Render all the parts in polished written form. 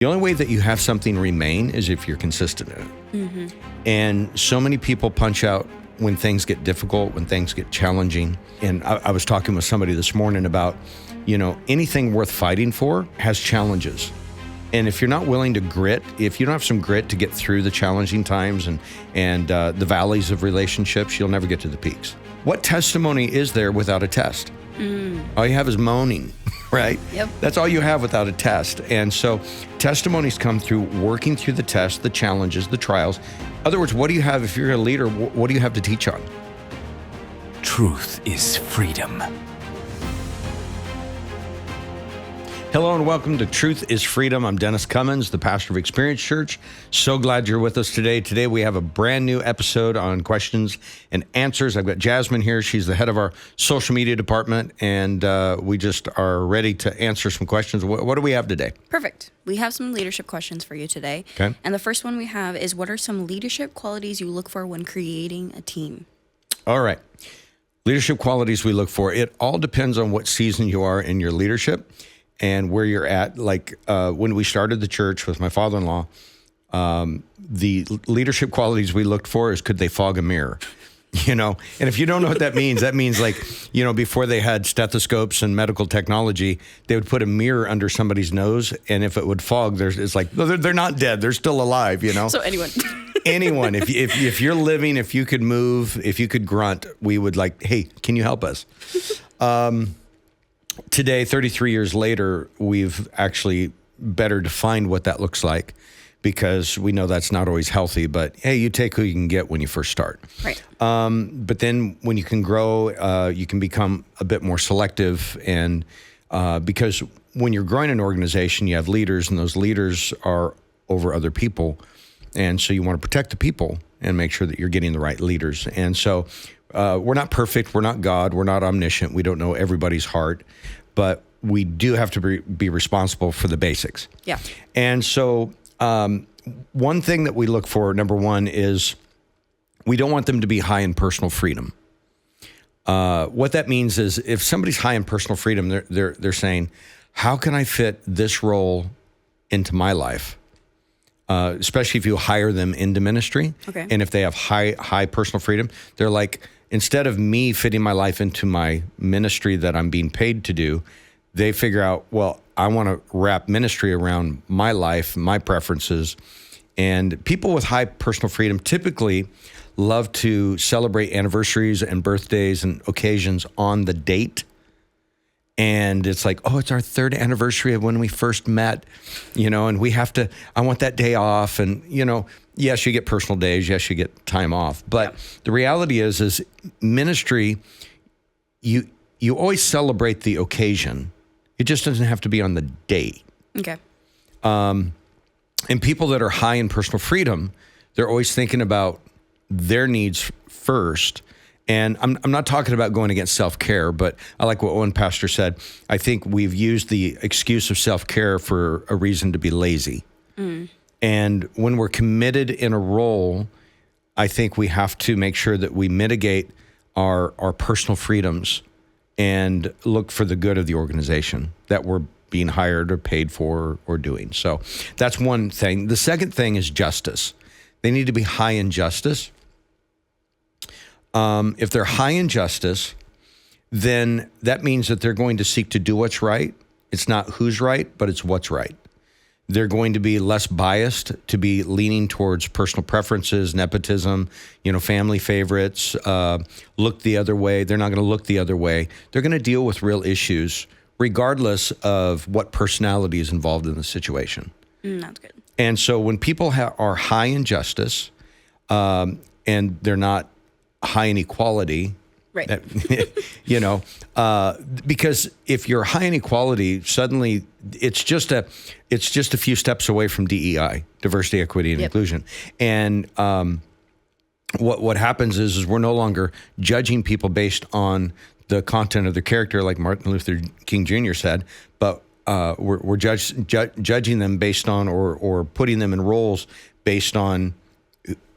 The only way that you have something remain is if you're consistent in it. Mm-hmm. And so many people punch out when things get difficult, when things get challenging. And I was talking with somebody this morning about, anything worth fighting for has challenges. And if you're not willing to grit, if you don't have some grit to get through the challenging times and the valleys of relationships, you'll never get to the peaks. What testimony is there without a test? All you have is moaning, right? Yep. That's all you have without a test. And so testimonies come through working through the test, the challenges, the trials. In other words, what do you have if you're a leader? What do you have to teach on? Truth is freedom. Hello and welcome to Truth is Freedom. I'm Dennis Cummins, the pastor of Experience Church. So glad you're with us today. Today we have a brand new episode on questions and answers. I've got Jasmine here. She's the head of our social media department, and we just are ready to answer some questions. What do we have today? Perfect. We have some leadership questions for you today. Okay. And the first one we have is, what are some leadership qualities you look for when creating a team? All right. Leadership qualities we look for. It all depends on what season you are in your leadership and where you're at. Like when we started the church with my father-in-law, the leadership qualities we looked for is, could they fog a mirror? And if you don't know what that means like, before they had stethoscopes and medical technology, they would put a mirror under somebody's nose, and if it would fog, it's like, no, they're not dead, they're still alive, So anyone. Anyone, if you're living, if you could move, if you could grunt, we would like, hey, can you help us? Today, 33 years later, we've actually better defined what that looks like, because we know that's not always healthy, but hey, you take who you can get when you first start. Right. But then when you can grow, you can become a bit more selective, and because when you're growing an organization, you have leaders, and those leaders are over other people. And so you want to protect the people and make sure that you're getting the right leaders. And so we're not perfect. We're not God. We're not omniscient. We don't know everybody's heart, but we do have to be responsible for the basics. Yeah. And so one thing that we look for, number one, is we don't want them to be high in personal freedom. What that means is, if somebody's high in personal freedom, they're saying, how can I fit this role into my life? Especially if you hire them into ministry. Okay. And if they have high personal freedom, they're like, instead of me fitting my life into my ministry that I'm being paid to do, they figure out, well, I want to wrap ministry around my life, my preferences. And people with high personal freedom typically love to celebrate anniversaries and birthdays and occasions on the date. And it's like, oh, it's our third anniversary of when we first met, and I want that day off. And, yes, you get personal days. Yes, you get time off. But the reality is ministry, you always celebrate the occasion. It just doesn't have to be on the day. Okay. And people that are high in personal freedom, they're always thinking about their needs first. And I'm not talking about going against self-care, but I like what one pastor said. I think we've used the excuse of self-care for a reason to be lazy. And when we're committed in a role, I think we have to make sure that we mitigate our personal freedoms and look for the good of the organization that we're being hired or paid for or doing. So that's one thing. The second thing is justice. They need to be high in justice. If they're high in justice, then that means that they're going to seek to do what's right. It's not who's right, but it's what's right. They're going to be less biased, to be leaning towards personal preferences, nepotism, family favorites, look the other way. They're not going to look the other way. They're going to deal with real issues, regardless of what personality is involved in the situation. That's good. And so when people are high in justice, and they're not high in equality, right? Because if you're high in equality, suddenly it's just a few steps away from DEI, diversity, equity, and inclusion. And what happens is we're no longer judging people based on the content of their character, like Martin Luther King Jr. said, but we're judging them based on or putting them in roles based on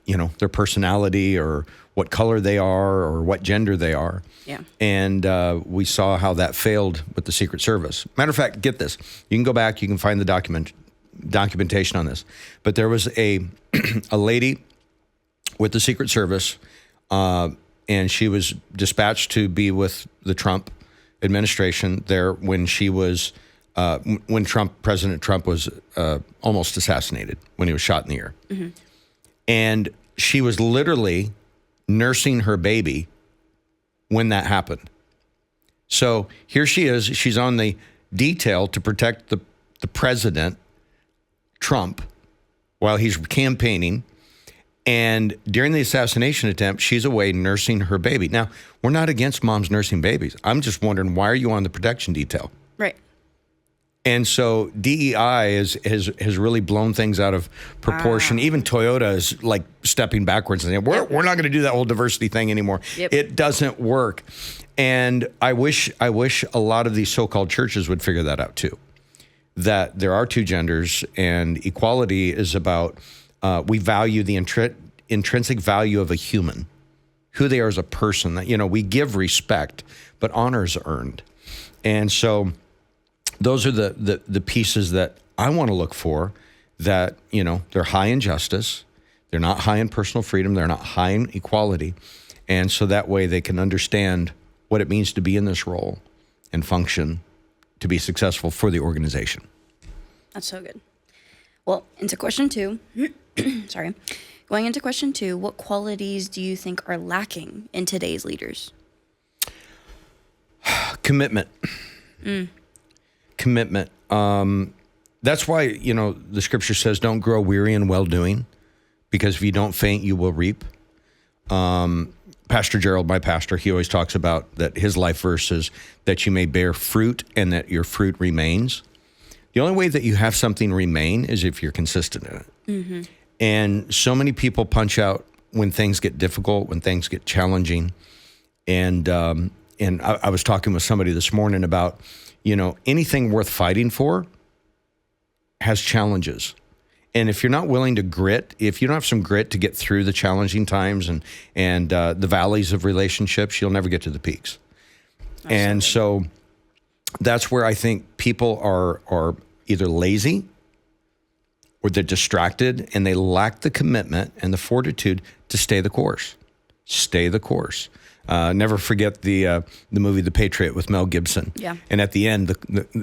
their personality or what color they are or what gender they are. Yeah. And we saw how that failed with the Secret Service. Matter of fact, get this. You can go back, you can find the documentation on this, but there was a lady with the Secret Service, and she was dispatched to be with the Trump administration there when she was when President Trump was almost assassinated, when he was shot in the ear. Mm-hmm. And she was literally nursing her baby when that happened. So here she is. She's on the detail to protect the president, Trump, while he's campaigning. And during the assassination attempt, she's away nursing her baby. Now, we're not against moms nursing babies. I'm just wondering, why are you on the protection detail? Right. And so DEI has really blown things out of proportion. Even Toyota is like stepping backwards and saying, we're not going to do that whole diversity thing anymore. Yep. It doesn't work. And I wish a lot of these so-called churches would figure that out too, that there are two genders, and equality is about we value the intrinsic value of a human, who they are as a person. That, we give respect, but honor is earned. And so those are the pieces that I want to look for, that, they're high in justice. They're not high in personal freedom. They're not high in equality. And so that way they can understand what it means to be in this role and function to be successful for the organization. That's so good. Well, into question 2, sorry. Going into question 2, what qualities do you think are lacking in today's leaders? Commitment. Commitment. That's why, the scripture says, don't grow weary in well-doing, because if you don't faint, you will reap. Pastor Gerald, my pastor, he always talks about that his life verse is that you may bear fruit and that your fruit remains. The only way that you have something remain is if you're consistent in it. Mm-hmm. And so many people punch out when things get difficult, when things get challenging. And I was talking with somebody this morning about, anything worth fighting for has challenges. And if you're not willing to grit, if you don't have some grit to get through the challenging times and the valleys of relationships, you'll never get to the peaks. Absolutely. And so that's where I think people are either lazy or they're distracted, and they lack the commitment and the fortitude to stay the course. Stay the course. Never forget the movie The Patriot with Mel Gibson. Yeah. And at the end,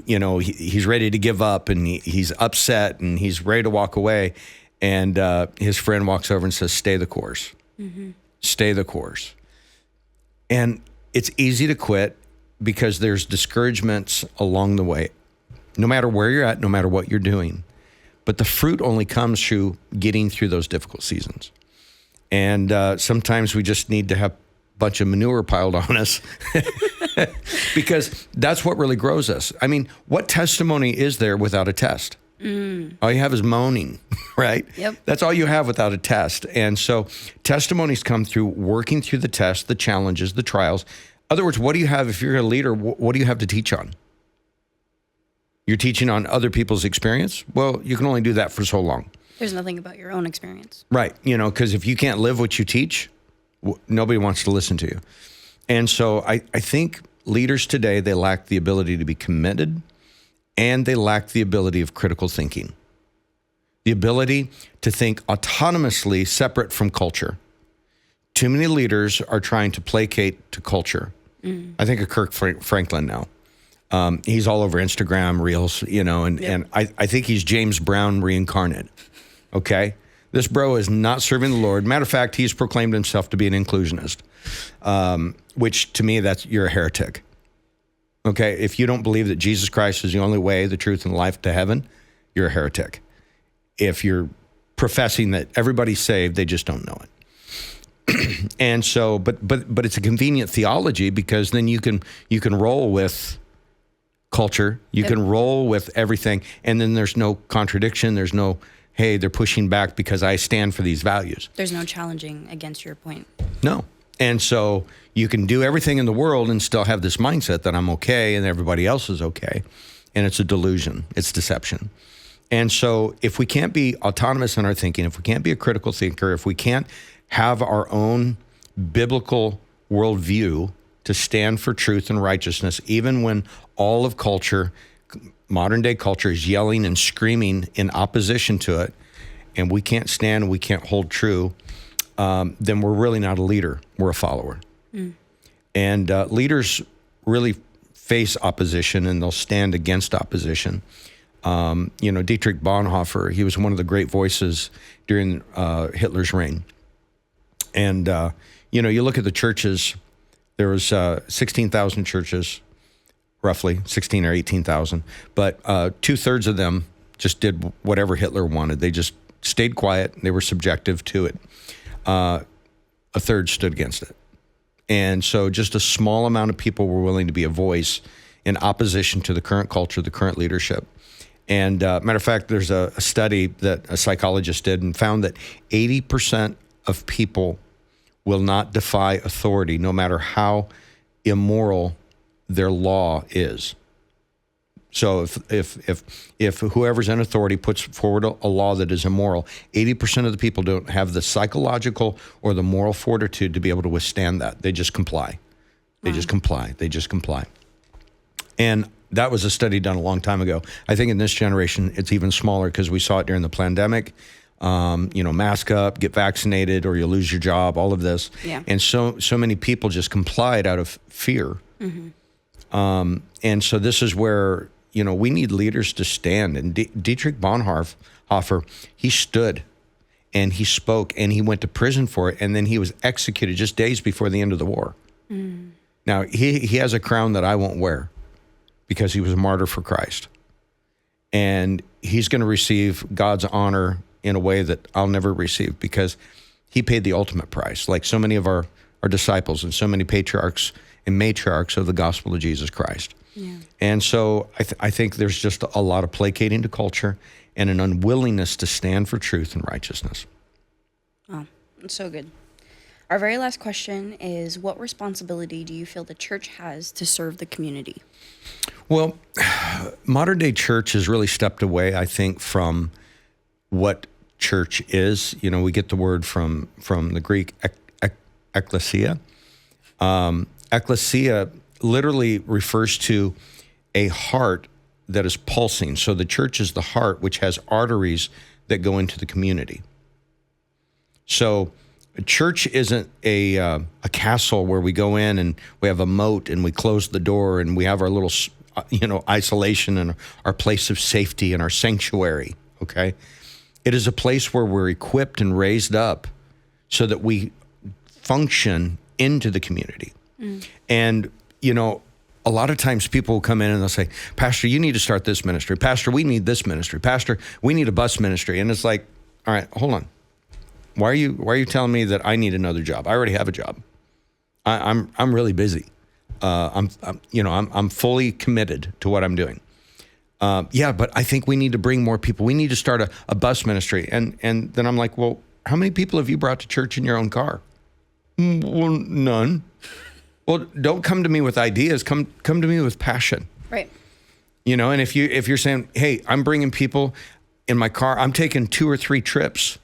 he's ready to give up, and he's upset, and he's ready to walk away. And his friend walks over and says, "Stay the course. Mm-hmm. Stay the course." And it's easy to quit because there's discouragements along the way, no matter where you're at, no matter what you're doing. But the fruit only comes through getting through those difficult seasons. And sometimes we just need to have bunch of manure piled on us because that's what really grows us. I mean, what testimony is there without a test? All you have is moaning, right? Yep. That's all you have without a test. And so testimonies come through working through the test, the challenges, the trials. In other words, what do you have, if you're a leader, what do you have to teach on? You're teaching on other people's experience? Well, you can only do that for so long. There's nothing about your own experience. Right. Because if you can't live what you teach, nobody wants to listen to you. And so I think leaders today, they lack the ability to be committed, and they lack the ability of critical thinking. The ability to think autonomously separate from culture. Too many leaders are trying to placate to culture. I think of Kirk Franklin now. He's all over Instagram Reels, and I think he's James Brown reincarnate. Okay? This bro is not serving the Lord. Matter of fact, he's proclaimed himself to be an inclusionist, which to me, you're a heretic. Okay? If you don't believe that Jesus Christ is the only way, the truth, and the life to heaven, you're a heretic. If you're professing that everybody's saved, they just don't know it. And so, but it's a convenient theology, because then you can roll with culture, you can roll with everything, and then there's no contradiction, there's no, hey, they're pushing back because I stand for these values. There's no challenging against your point. No. And so you can do everything in the world and still have this mindset that I'm okay and everybody else is okay. And it's a delusion. It's deception. And so if we can't be autonomous in our thinking, if we can't be a critical thinker, if we can't have our own biblical worldview to stand for truth and righteousness, even when all of culture modern day culture is yelling and screaming in opposition to it, and we can't stand, we can't hold true, then we're really not a leader. We're a follower. And leaders really face opposition, and they'll stand against opposition. Dietrich Bonhoeffer, he was one of the great voices during Hitler's reign. And, you look at the churches, there was 16,000 churches, roughly 16 or 18,000, but 2/3 of them just did whatever Hitler wanted. They just stayed quiet. They were subjective to it. 1/3 stood against it. And so just a small amount of people were willing to be a voice in opposition to the current culture, the current leadership. And matter of fact, there's a study that a psychologist did and found that 80% of people will not defy authority, no matter how immoral their law is. So if whoever's in authority puts forward a law that is immoral, 80% of the people don't have the psychological or the moral fortitude to be able to withstand that. They just comply. They just comply. They just comply. And that was a study done a long time ago. I think in this generation, it's even smaller because we saw it during the pandemic. Mask up, get vaccinated, or you'll lose your job, all of this. Yeah. And so many people just complied out of fear. And so this is where, we need leaders to stand. And Dietrich Bonhoeffer, he stood and he spoke and he went to prison for it. And then he was executed just days before the end of the war. Now, he has a crown that I won't wear because he was a martyr for Christ. And he's going to receive God's honor in a way that I'll never receive because he paid the ultimate price, like so many of our disciples and so many patriarchs and matriarchs of the gospel of Jesus Christ. Yeah. And so I think there's just a lot of placating to culture and an unwillingness to stand for truth and righteousness. Oh, that's so good. Our very last question is, what responsibility do you feel the church has to serve the community? Well, modern day church has really stepped away, I think, from what church is. We get the word from the Greek ekklesia. Ecclesia literally refers to a heart that is pulsing. So the church is the heart, which has arteries that go into the community. So a church isn't a castle where we go in and we have a moat and we close the door and we have our little, isolation and our place of safety and our sanctuary, okay? It is a place where we're equipped and raised up so that we function into the community. And, a lot of times people will come in and they'll say, Pastor, you need to start this ministry. Pastor, we need this ministry. Pastor, we need a bus ministry. And it's like, all right, hold on. Why are you telling me that I need another job? I already have a job. I'm really busy. I'm fully committed to what I'm doing. But I think we need to bring more people. We need to start a bus ministry. And then I'm like, well, how many people have you brought to church in your own car? Well, none. Well, don't come to me with ideas. Come to me with passion. Right. And if you're saying, hey, I'm bringing people in my car, I'm taking 2 or 3 trips,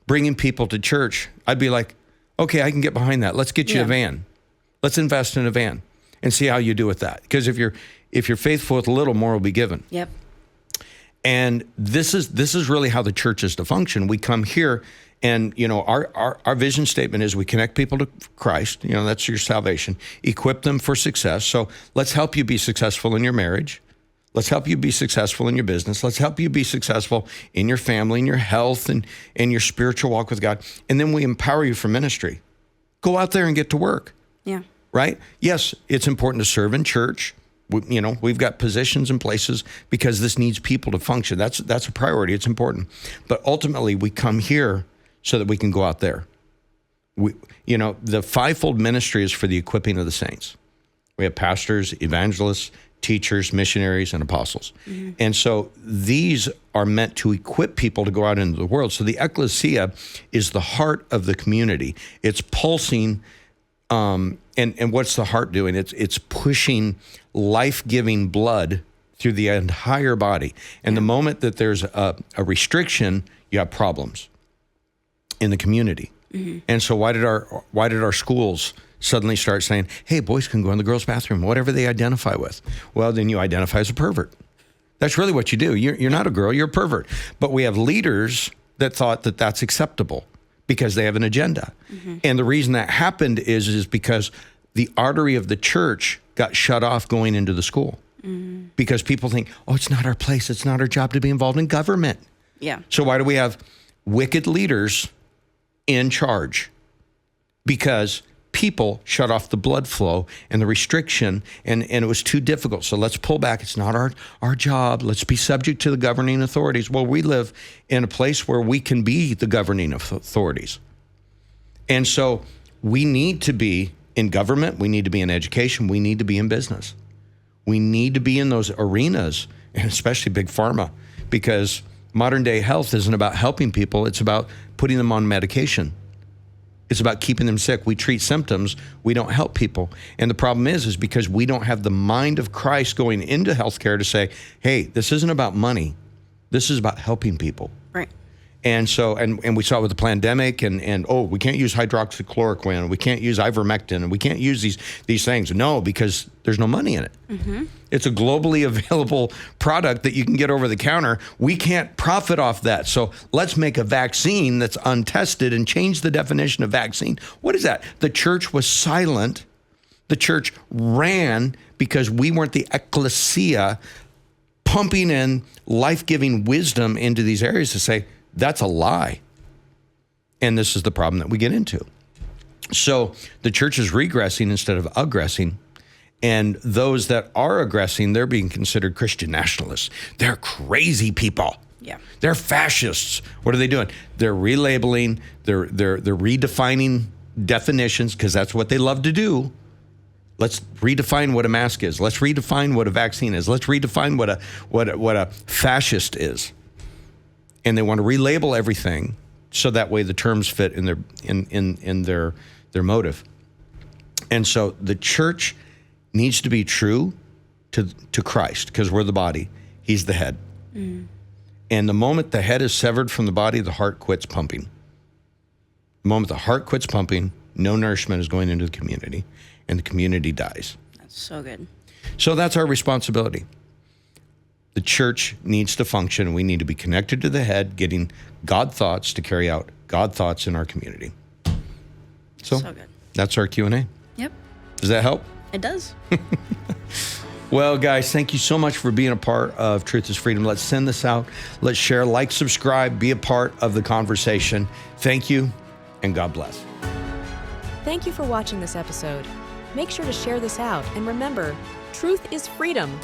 bringing people to church, I'd be like, okay, I can get behind that. Let's get you a van. Let's invest in a van and see how you do with that. Because if you're faithful with a little, more will be given. Yep. And this is really how the church is to function. We come here and, our vision statement is we connect people to Christ. That's your salvation. Equip them for success. So let's help you be successful in your marriage. Let's help you be successful in your business. Let's help you be successful in your family, in your health, and in your spiritual walk with God. And then we empower you for ministry. Go out there and get to work. Yeah. Right? Yes, it's important to serve in church. We've got positions and places because this needs people to function. That's a priority. It's important. But ultimately, we come here so that we can go out there. The fivefold ministry is for the equipping of the saints. We have pastors, evangelists, teachers, missionaries, and apostles. Mm-hmm. And so these are meant to equip people to go out into the world. So the ecclesia is the heart of the community. It's pulsing. And what's the heart doing? It's pushing life-giving blood through the entire body. And the moment that there's a restriction, you have problems in the community. Mm-hmm. And so why did our schools suddenly start saying, hey, boys can go in the girls' bathroom, whatever they identify with? Well, then you identify as a pervert. That's really what you do. You're not a girl, you're a pervert. But we have leaders that thought that that's acceptable because they have an agenda. And the reason that happened is because the artery of the church got shut off going into the school. Because people think, oh, it's not our place. It's not our job to be involved in government. Yeah. So why do we have wicked leaders in charge? Because people shut off the blood flow and the restriction, and it was too difficult. So let's pull back. It's not our job. Let's be subject to the governing authorities. Well, we live in a place where we can be the governing authorities. And so we need to be in government. We need to be in education. We need to be in business. We need to be in those arenas, and especially big pharma, because modern day health isn't about helping people. It's about putting them on medication. It's about keeping them sick. We treat symptoms. We don't help people. And the problem is because we don't have the mind of Christ going into healthcare to say, hey, this isn't about money. This is about helping people. Right. And so, and we saw it with the pandemic, and we can't use hydroxychloroquine, we can't use ivermectin, and we can't use these things. No, because there's no money in it. It's a globally available product that you can get over the counter. We can't profit off that. So let's make a vaccine that's untested and change the definition of vaccine. What is that? The church was silent. The church ran because we weren't the ecclesia pumping in life-giving wisdom into these areas to say, that's a lie. And this is the problem that we get into. So the church is regressing instead of aggressing. And those that are aggressing, they're being considered Christian nationalists. They're crazy people. Yeah. They're fascists. What are they doing? They're relabeling, they're redefining definitions, because that's what they love to do. Let's redefine what a mask is. Let's redefine what a vaccine is. Let's redefine what a fascist is. And they want to relabel everything so that way the terms fit in their motive. And so the church needs to be true to Christ, because we're the body. He's the head. And the moment the head is severed from the body, the heart quits pumping. The moment the heart quits pumping, no nourishment is going into the community, and the community dies. That's so good. So that's our responsibility. The church needs to function. We need to be connected to the head, getting God thoughts to carry out God thoughts in our community. So good. That's our Q&A. Yep. Does that help? It does. Well, guys, thank you so much for being a part of Truth is Freedom. Let's send this out. Let's share, like, subscribe, be a part of the conversation. Thank you, and God bless. Thank you for watching this episode. Make sure to share this out, and remember, truth is freedom.